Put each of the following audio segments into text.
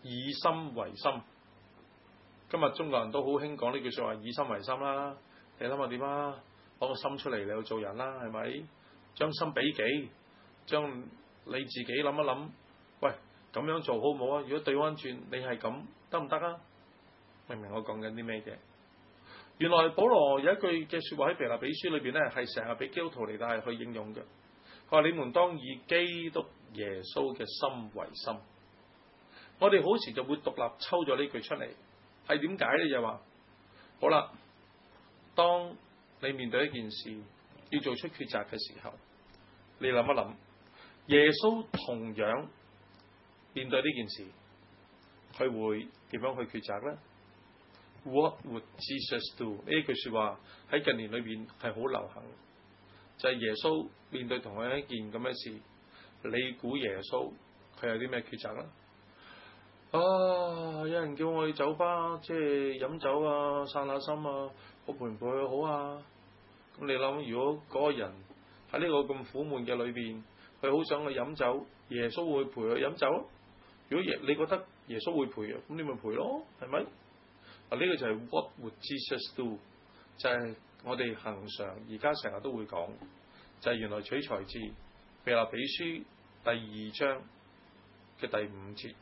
以心為心。今日中國人都好興講呢句說話，以心為心啦。你諗下點啊？攞個心出嚟你去做人啦，係咪？將心比己，將你自己諗一諗，喂，咁樣做好唔好啊？如果對翻轉你係咁，得唔得啊？明唔明我講緊啲咩嘅？原來保羅有一句嘅說話喺腓立比書裏邊咧，係成日俾基督徒嚟但係去應用嘅。佢話：你們當以基督耶穌嘅心為心。我哋好時就會獨立抽咗呢句出嚟，係點解咧？就話好啦，當你面對一件事要做出抉擇嘅時候，你諗一諗，耶穌同樣面對呢件事，佢會點樣去抉擇咧？What would Jesus do？ 呢句說話喺近年裏邊係好流行，就係耶穌面對同樣一件咁嘅事，你估耶穌佢有啲咩抉擇咧？有人叫我去酒吧，即係飲酒啊，散下心啊，我陪唔陪佢好啊？咁你諗，如果嗰個人喺呢個咁苦悶嘅裏邊，佢好想去飲酒，耶穌會陪佢飲酒？如果你覺得耶穌會陪啊，咁你咪陪咯，係咪？呢個就係 What would Jesus do？ 就係我哋恒常而家成日都會講，就係原來取材自腓立比書第2章嘅第5節，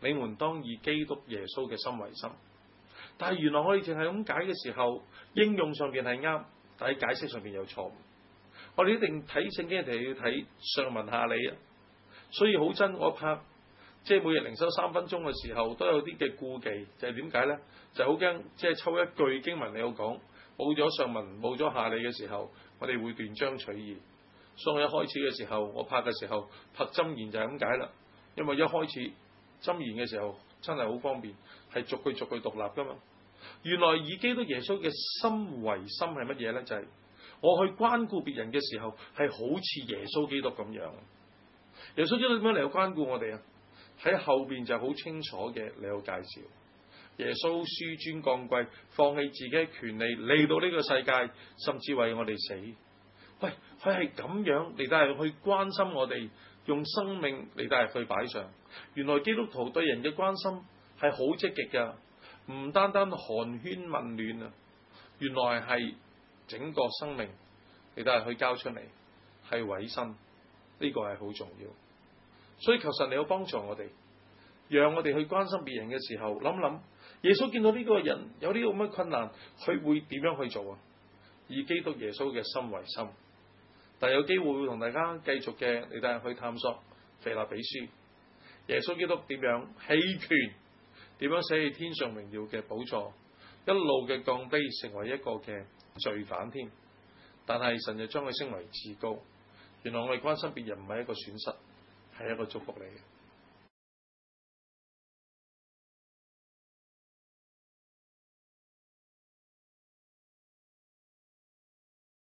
你們當以基督耶穌嘅心為心。但係原來我哋淨係咁解嘅時候，應用上邊係啱，但係解釋上邊有錯誤。我哋一定睇聖經，一定要睇上文下理啊。所以好真，我拍即係每日靈修3分鐘嘅時候，都有啲嘅顧忌，就係點解咧？就係好驚，即係抽一句經文你要講，冇咗上文冇咗下理嘅時候，我哋會斷章取義。所以我一開始嘅時候，我拍嘅時候拍箴言就係咁解啦。因為一開始箴言嘅時候真係好方便，係逐句讀立噶嘛。原來以基督耶穌嘅心為心係乜嘢咧？就係我去關顧別人嘅時候，係好似耶穌基督咁樣。耶穌基督點樣嚟去關顧我哋啊？喺後邊就好清楚嘅嚟有介紹。耶穌紆尊降貴，放棄自己嘅權利嚟到呢個世界，甚至為我哋死。喂，佢係咁樣嚟到係去關心我哋，用生命嚟到係去擺上。原來基督徒對人嘅關心係好積極噶，唔單單寒暄問暖啊，原來係整個生命嚟到係去交出嚟，係委身，呢個係好重要。所以求神你要幫助我哋，讓我哋去關心別人嘅時候，諗諗耶穌見到呢個人有呢個咁嘅困難，佢會點樣去做啊？以基督耶穌嘅心為心。但係有機會會同大家繼續嘅嚟帶去探索腓立比書，耶穌基督點樣棄權，點樣捨棄天上榮耀嘅寶座，一路嘅降卑成為一個嘅罪犯添。但係神就將佢升為至高。原來我哋關心別人唔係一個損失，係一個祝福嚟嘅。